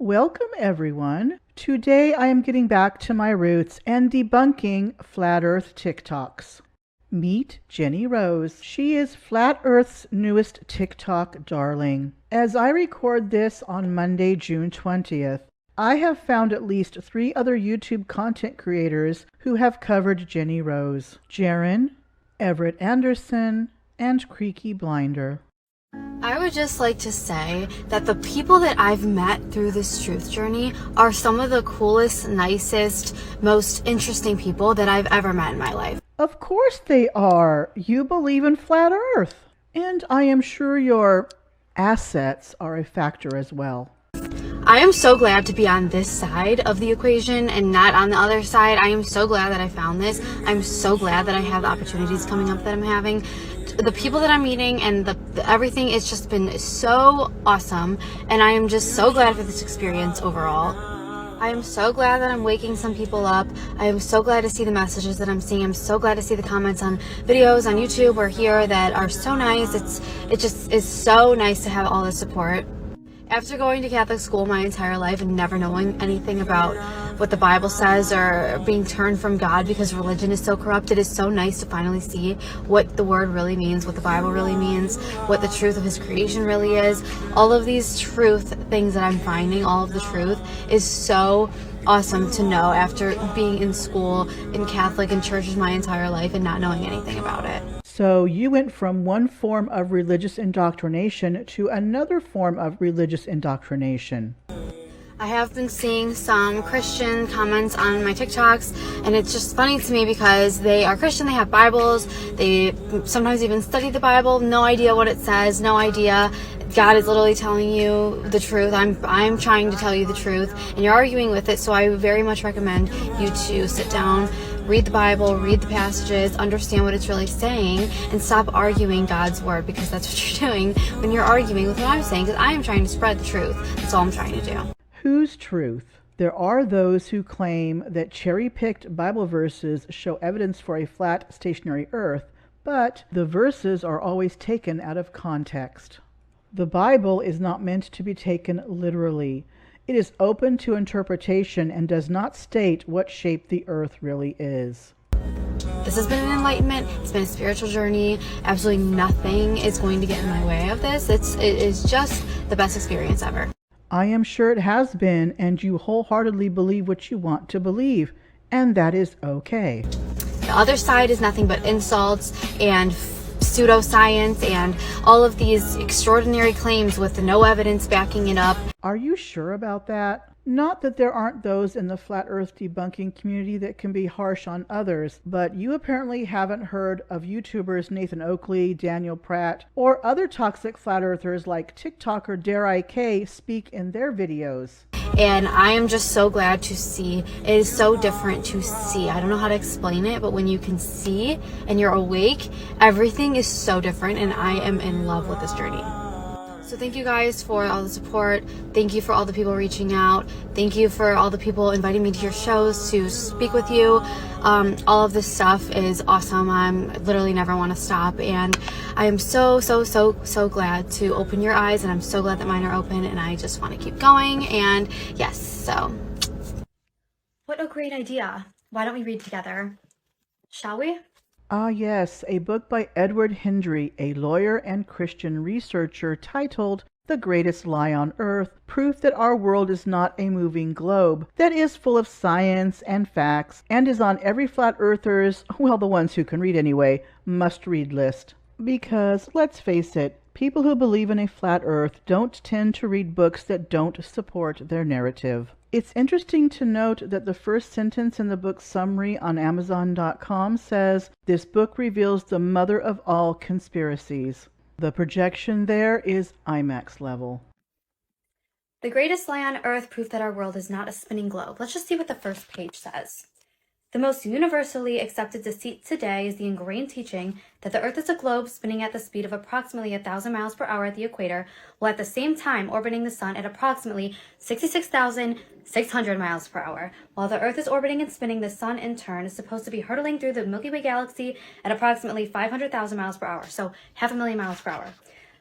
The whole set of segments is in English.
Welcome, everyone. Today I am getting back to my roots and debunking Flat Earth TikToks. Meet Jenny Rose. She is Flat Earth's newest TikTok darling. As I record this on Monday, June 20th, I have found at least 3 other YouTube content creators who have covered Jenny Rose: Jaren, Everett Anderson, and Creaky Blinder. I would just like to say that the people that I've met through this truth journey are some of the coolest, nicest, most interesting people that I've ever met in my life. Of course they are. You believe in Flat Earth. And I am sure your assets are a factor as well. I am so glad to be on this side of the equation and not on the other side. I am so glad that I found this. I'm so glad that I have the opportunities coming up that I'm having. The people that I'm meeting and everything, it's just been so awesome, and I am just so glad for this experience overall. I am so glad that I'm waking some people up. I am so glad to see the messages that I'm seeing. I'm so glad to see the comments on videos on YouTube or here that are so nice. It just is so nice to have all the support. After going to Catholic school my entire life and never knowing anything about what the Bible says or being turned from God because religion is so corrupt, it is so nice to finally see what the word really means, what the Bible really means, what the truth of his creation really is. All of these truth things that I'm finding, all of the truth, is so awesome to know after being in school, in Catholic and churches my entire life and not knowing anything about it. So you went from one form of religious indoctrination to another form of religious indoctrination. I have been seeing some Christian comments on my TikToks, and it's just funny to me because they are Christian, they have Bibles, they sometimes even study the Bible, no idea what it says, no idea. God is literally telling you the truth. I'm trying to tell you the truth, and you're arguing with it, so I very much recommend you to sit down, read the Bible, read the passages, understand what it's really saying, and stop arguing God's word, because that's what you're doing when you're arguing with what I'm saying, because I am trying to spread the truth. That's all I'm trying to do. Whose truth? There are those who claim that cherry-picked Bible verses show evidence for a flat, stationary earth, but the verses are always taken out of context. The Bible is not meant to be taken literally. It is open to interpretation and does not state what shape the earth really is. This has been an enlightenment. It's been a spiritual journey. Absolutely nothing is going to get in my way of this. It is just the best experience ever. I am sure it has been, and you wholeheartedly believe what you want to believe, and that is okay. The other side is nothing but insults and pseudoscience and all of these extraordinary claims with no evidence backing it up. Are you sure about that? Not that there aren't those in the flat earth debunking community that can be harsh on others, but you apparently haven't heard of YouTubers Nathan Oakley, Daniel Pratt, or other toxic flat earthers like TikToker Dare I speak in their videos. And I am just so glad to see. It is so different to see. I don't know how to explain it, but when you can see and you're awake, everything is so different, and I am in love with this journey. So thank you guys for all the support. Thank you for all the people reaching out. Thank you for all the people inviting me to your shows to speak with you. All of this stuff is awesome. I'm literally never want to stop, and I am so glad to open your eyes, and I'm so glad that mine are open, and I just want to keep going. And yes, so what a great idea. Why don't we read together? Shall we? Ah yes, a book by Edward Hendry, a lawyer and Christian researcher, titled The Greatest Lie on Earth, Proof that Our World is Not a Moving Globe, that is full of science and facts, and is on every flat earther's, well, the ones who can read anyway, must-read list. Because, let's face it, people who believe in a flat earth don't tend to read books that don't support their narrative. It's interesting to note that the first sentence in the book's summary on Amazon.com says, "This book reveals the mother of all conspiracies." The projection there is IMAX level. The greatest lie on earth, proof that our world is not a spinning globe. Let's just see what the first page says. The most universally accepted deceit today is the ingrained teaching that the Earth is a globe spinning at the speed of approximately 1,000 miles per hour at the equator, while at the same time orbiting the sun at approximately 66,600 miles per hour. While the Earth is orbiting and spinning, the sun in turn is supposed to be hurtling through the Milky Way galaxy at approximately 500,000 miles per hour, so 500,000 miles per hour.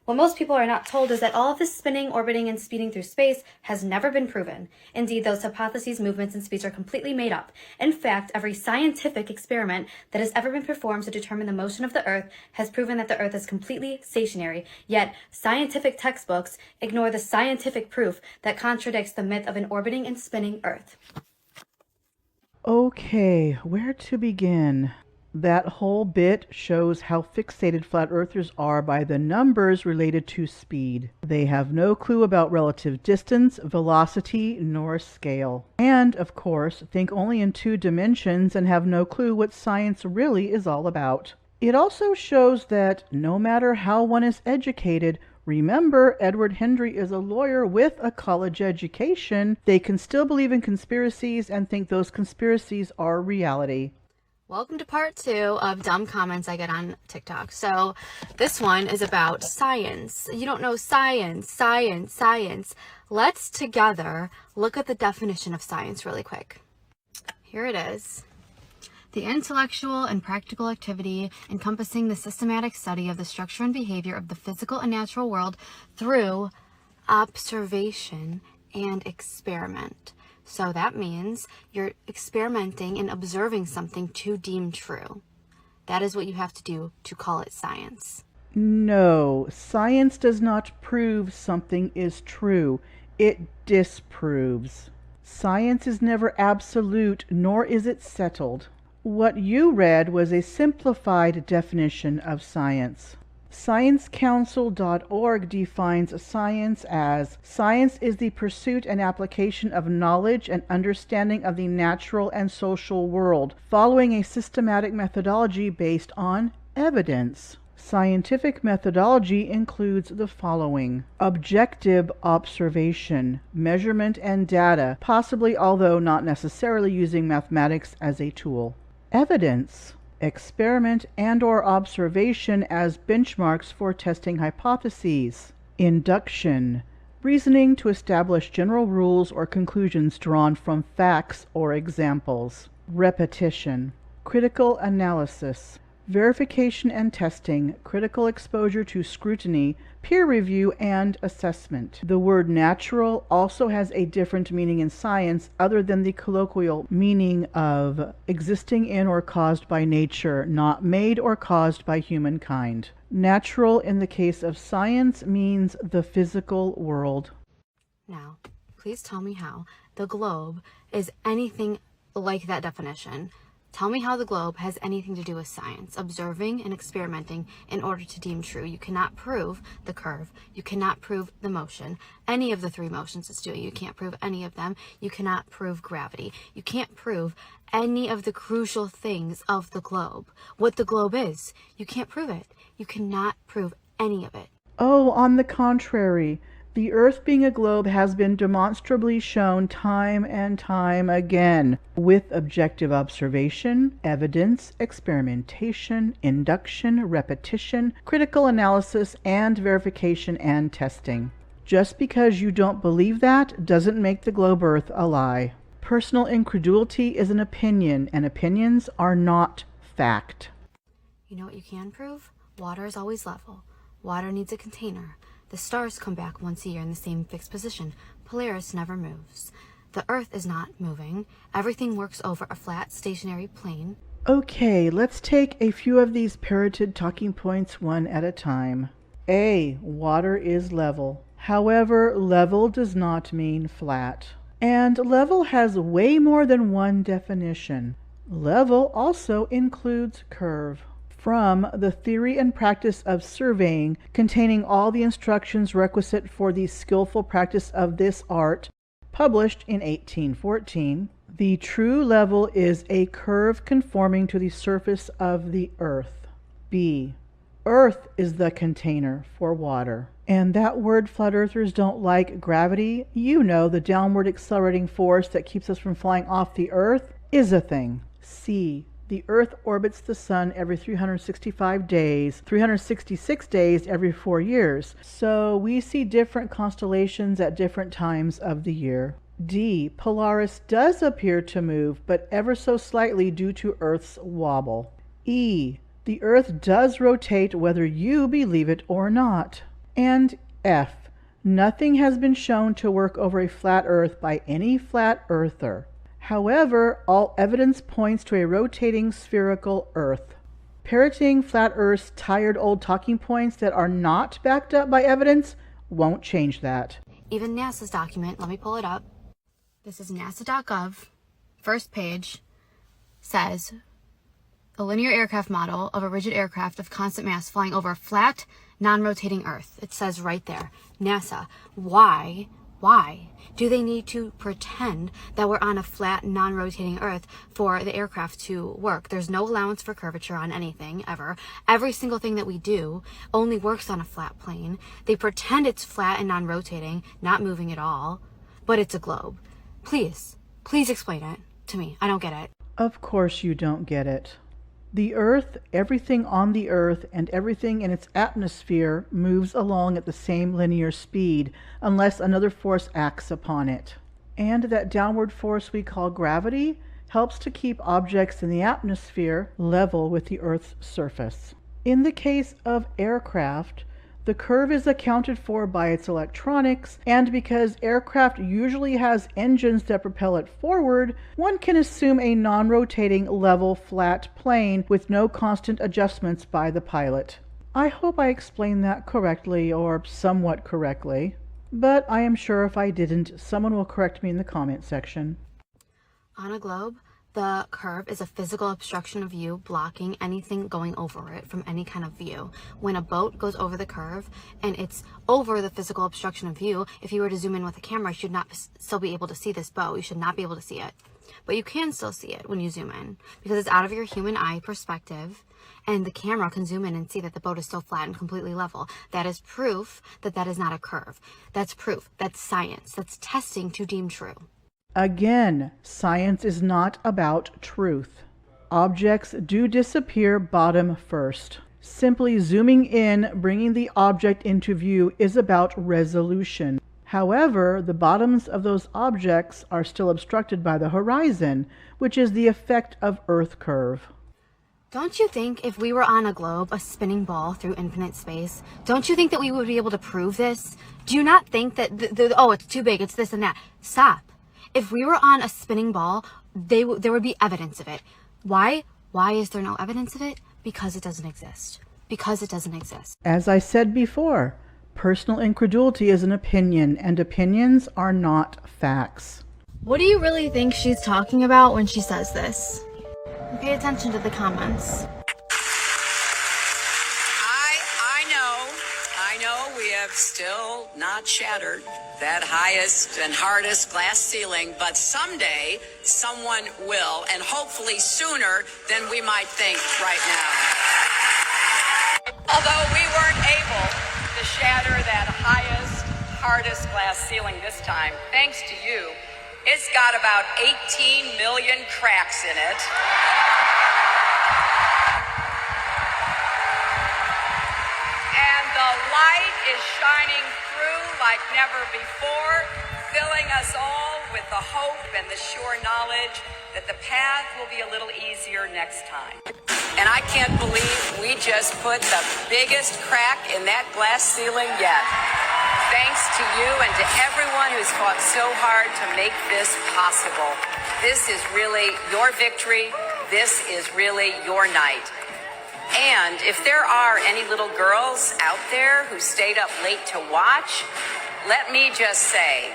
What most people are not told is that all of this spinning, orbiting, and speeding through space has never been proven. Indeed, those hypotheses, movements, and speeds are completely made up. In fact, every scientific experiment that has ever been performed to determine the motion of the Earth has proven that the Earth is completely stationary. Yet, scientific textbooks ignore the scientific proof that contradicts the myth of an orbiting and spinning Earth. Okay, where to begin? That whole bit shows how fixated flat earthers are by the numbers related to speed. They have no clue about relative distance, velocity, nor scale. And, of course, think only in 2 dimensions and have no clue what science really is all about. It also shows that no matter how one is educated, remember, Edward Hendry is a lawyer with a college education. They can still believe in conspiracies and think those conspiracies are reality. Welcome to part 2 of dumb comments I get on TikTok. So this one is about science. You don't know science. Let's together look at the definition of science really quick. Here it is. The intellectual and practical activity encompassing the systematic study of the structure and behavior of the physical and natural world through observation and experiment. So that means you're experimenting and observing something to deem true. That is what you have to do to call it science. No, science does not prove something is true. It disproves. Science is never absolute, nor is it settled. What you read was a simplified definition of science. ScienceCouncil.org defines science as science is the pursuit and application of knowledge and understanding of the natural and social world, following a systematic methodology based on evidence. Scientific methodology includes the following: objective observation, measurement and data, possibly although not necessarily using mathematics as a tool. Evidence, experiment and/or observation as benchmarks for testing hypotheses. Induction, reasoning to establish general rules or conclusions drawn from facts or examples. Repetition, critical analysis, verification and testing, critical exposure to scrutiny, peer review, and assessment. The word natural also has a different meaning in science other than the colloquial meaning of existing in or caused by nature, not made or caused by humankind. Natural in the case of science means the physical world. Now, please tell me how the globe is anything like that definition. Tell me how the globe has anything to do with science, observing and experimenting in order to deem true. You cannot prove the curve. You cannot prove the motion. Any of the 3 motions it's doing, you can't prove any of them. You cannot prove gravity. You can't prove any of the crucial things of the globe. What the globe is, you can't prove it. You cannot prove any of it. Oh, on the contrary, the Earth being a globe has been demonstrably shown time and time again with objective observation, evidence, experimentation, induction, repetition, critical analysis, and verification and testing. Just because you don't believe that doesn't make the globe Earth a lie. Personal incredulity is an opinion, and opinions are not fact. You know what you can prove? Water is always level. Water needs a container. The stars come back once a year in the same fixed position. Polaris never moves. The Earth is not moving. Everything works over a flat, stationary plane. Okay, let's take a few of these parroted talking points one at a time. A. Water is level. However, level does not mean flat. And level has way more than one definition. Level also includes curve. From The Theory and Practice of Surveying, containing all the instructions requisite for the skillful practice of this art, published in 1814, the true level is a curve conforming to the surface of the earth. B. Earth is the container for water. And that word flat earthers don't like, gravity, you know, the downward accelerating force that keeps us from flying off the earth, is a thing. C. The Earth orbits the Sun every 365 days, 366 days every 4 years. So we see different constellations at different times of the year. D. Polaris does appear to move, but ever so slightly due to Earth's wobble. E. The Earth does rotate whether you believe it or not. And F. Nothing has been shown to work over a flat Earth by any flat earther. However, all evidence points to a rotating spherical Earth. Parroting flat Earth's tired old talking points that are not backed up by evidence won't change that. Even NASA's document, let me pull it up. This is nasa.gov. First page says, a linear aircraft model of a rigid aircraft of constant mass flying over a flat, non-rotating Earth. It says right there, NASA. Why do they need to pretend that we're on a flat, non-rotating Earth for the aircraft to work? There's no allowance for curvature on anything, ever. Every single thing that we do only works on a flat plane. They pretend it's flat and non-rotating, not moving at all, but it's a globe. Please explain it to me. I don't get it. Of course you don't get it. The Earth, everything on the Earth, and everything in its atmosphere moves along at the same linear speed, unless another force acts upon it. And that downward force we call gravity helps to keep objects in the atmosphere level with the Earth's surface. In the case of aircraft, the curve is accounted for by its electronics, and because aircraft usually has engines that propel it forward, one can assume a non-rotating, level, flat plane with no constant adjustments by the pilot. I hope I explained that correctly, or somewhat correctly, but I am sure if I didn't, someone will correct me in the comment section. On a globe, the curve is a physical obstruction of view, blocking anything going over it from any kind of view. When a boat goes over the curve and it's over the physical obstruction of view, if you were to zoom in with a camera, you should not still be able to see this boat. You should not be able to see it. But you can still see it when you zoom in because it's out of your human eye perspective, and the camera can zoom in and see that the boat is still flat and completely level. That is proof that that is not a curve. That's proof. That's science. That's testing to deem true. Again, science is not about truth. Objects do disappear bottom first. Simply zooming in, bringing the object into view, is about resolution. However, the bottoms of those objects are still obstructed by the horizon, which is the effect of Earth curve. Don't you think if we were on a globe, a spinning ball through infinite space, don't you think that we would be able to prove this? Do you not think that, oh, it's too big, it's this and that? Stop. If we were on a spinning ball, there would be evidence of it. Why? Why is there no evidence of it? Because it doesn't exist. Because it doesn't exist. As I said before, personal incredulity is an opinion, and opinions are not facts. What do you really think she's talking about when she says this? Pay attention to the comments. I know we have still not shattered that highest and hardest glass ceiling, but someday someone will, and hopefully sooner than we might think right now. Although we weren't able to shatter that highest, hardest glass ceiling this time, thanks to you, it's got about 18 million cracks in it. And the light is shining through like never before, filling us all with the hope and the sure knowledge that the path will be a little easier next time. And I can't believe we just put the biggest crack in that glass ceiling yet. Thanks to you and to everyone who's fought so hard to make this possible. This is really your victory. This is really your night. And if there are any little girls out there who stayed up late to watch, let me just say,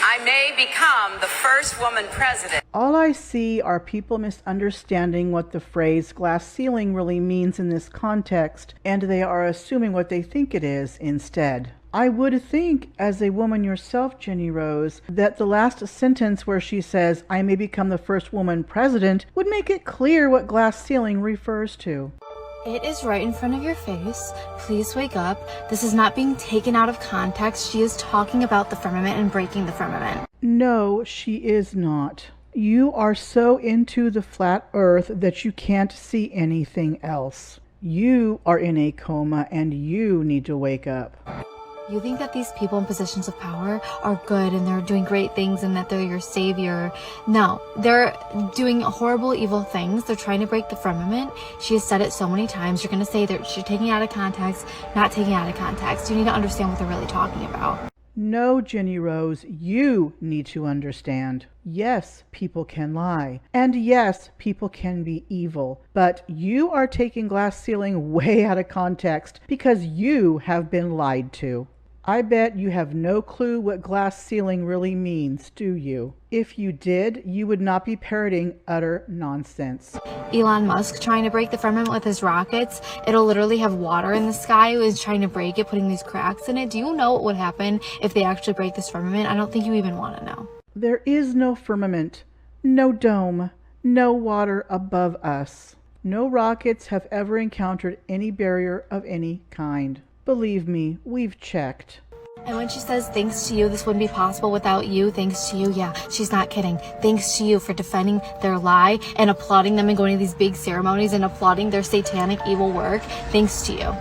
I may become the first woman president. All I see are people misunderstanding what the phrase glass ceiling really means in this context, and they are assuming what they think it is instead. I would think, as a woman yourself, Jenny Rose, that the last sentence where she says, I may become the first woman president, would make it clear what glass ceiling refers to. It is right in front of your face. Please wake up. This is not being taken out of context. She is talking about the firmament and breaking the firmament. No, she is not. You are so into the flat earth that you can't see anything else. You are in a coma and you need to wake up. You think that these people in positions of power are good and they're doing great things and that they're your savior. No, they're doing horrible, evil things. They're trying to break the firmament. She has said it so many times. You're going to say that she's taking it out of context, not taking it out of context. You need to understand what they're really talking about. No, Jenny Rose, you need to understand. Yes, people can lie. And yes, people can be evil. But you are taking glass ceiling way out of context because you have been lied to. I bet you have no clue what glass ceiling really means, do you? If you did, you would not be parroting utter nonsense. Elon Musk trying to break the firmament with his rockets. It'll literally have water in the sky. He was trying to break it, putting these cracks in it. Do you know what would happen if they actually break this firmament? I don't think you even want to know. There is no firmament, no dome, no water above us. No rockets have ever encountered any barrier of any kind. Believe me, we've checked. And when she says, thanks to you, this wouldn't be possible without you, thanks to you, yeah, she's not kidding. Thanks to you for defending their lie and applauding them and going to these big ceremonies and applauding their satanic evil work. Thanks to you.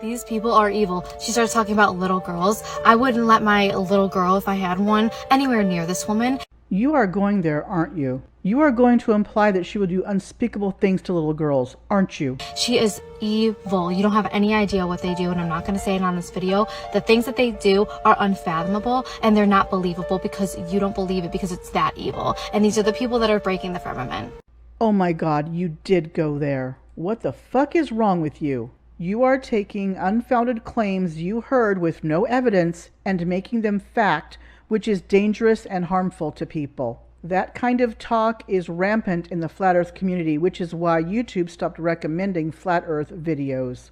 These people are evil. She starts talking about little girls. I wouldn't let my little girl, if I had one, anywhere near this woman. You are going there, aren't you? You are going to imply that she will do unspeakable things to little girls, aren't you? She is evil. You don't have any idea what they do, and I'm not going to say it on this video. The things that they do are unfathomable, and they're not believable because you don't believe it because it's that evil. And these are the people that are breaking the firmament. Oh my God, you did go there. What the fuck is wrong with you? You are taking unfounded claims you heard with no evidence and making them fact, which is dangerous and harmful to people. That kind of talk is rampant in the Flat Earth community, which is why YouTube stopped recommending Flat Earth videos.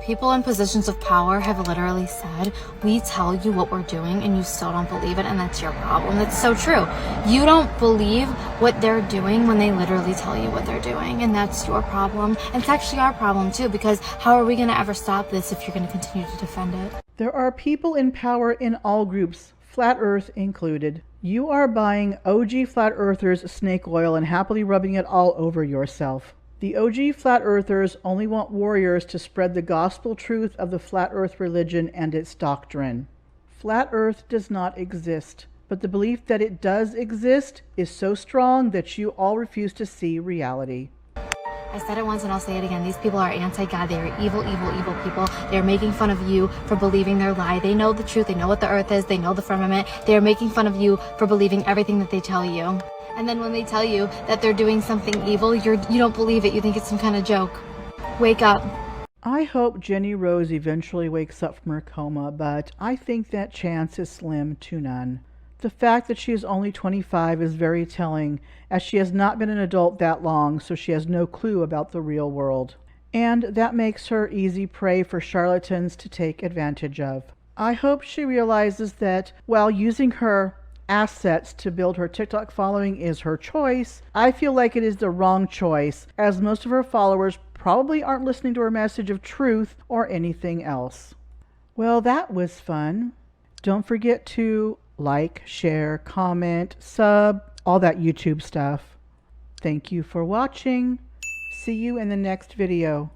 People in positions of power have literally said, we tell you what we're doing and you still don't believe it, and that's your problem. That's so true. You don't believe what they're doing when they literally tell you what they're doing, and that's your problem. And it's actually our problem too, because how are we going to ever stop this if you're going to continue to defend it? There are people in power in all groups, Flat Earth included. You are buying OG Flat Earthers snake oil and happily rubbing it all over yourself. The OG Flat Earthers only want warriors to spread the gospel truth of the Flat Earth religion and its doctrine. Flat Earth does not exist, but the belief that it does exist is so strong that you all refuse to see reality. I said it once and I'll say it again. These people are anti-God. They are evil, evil, evil people. They are making fun of you for believing their lie. They know the truth. They know what the earth is. They know the firmament. They are making fun of you for believing everything that they tell you. And then when they tell you that they're doing something evil, you don't believe it. You think it's some kind of joke. Wake up. I hope Jenny Rose eventually wakes up from her coma, but I think that chance is slim to none. The fact that she is only 25 is very telling, as she has not been an adult that long, so she has no clue about the real world. And that makes her easy prey for charlatans to take advantage of. I hope she realizes that while using her assets to build her TikTok following is her choice, I feel like it is the wrong choice, as most of her followers probably aren't listening to her message of truth or anything else. Well, that was fun. Don't forget to like, share, comment, sub, all that YouTube stuff. Thank you for watching. See you in the next video.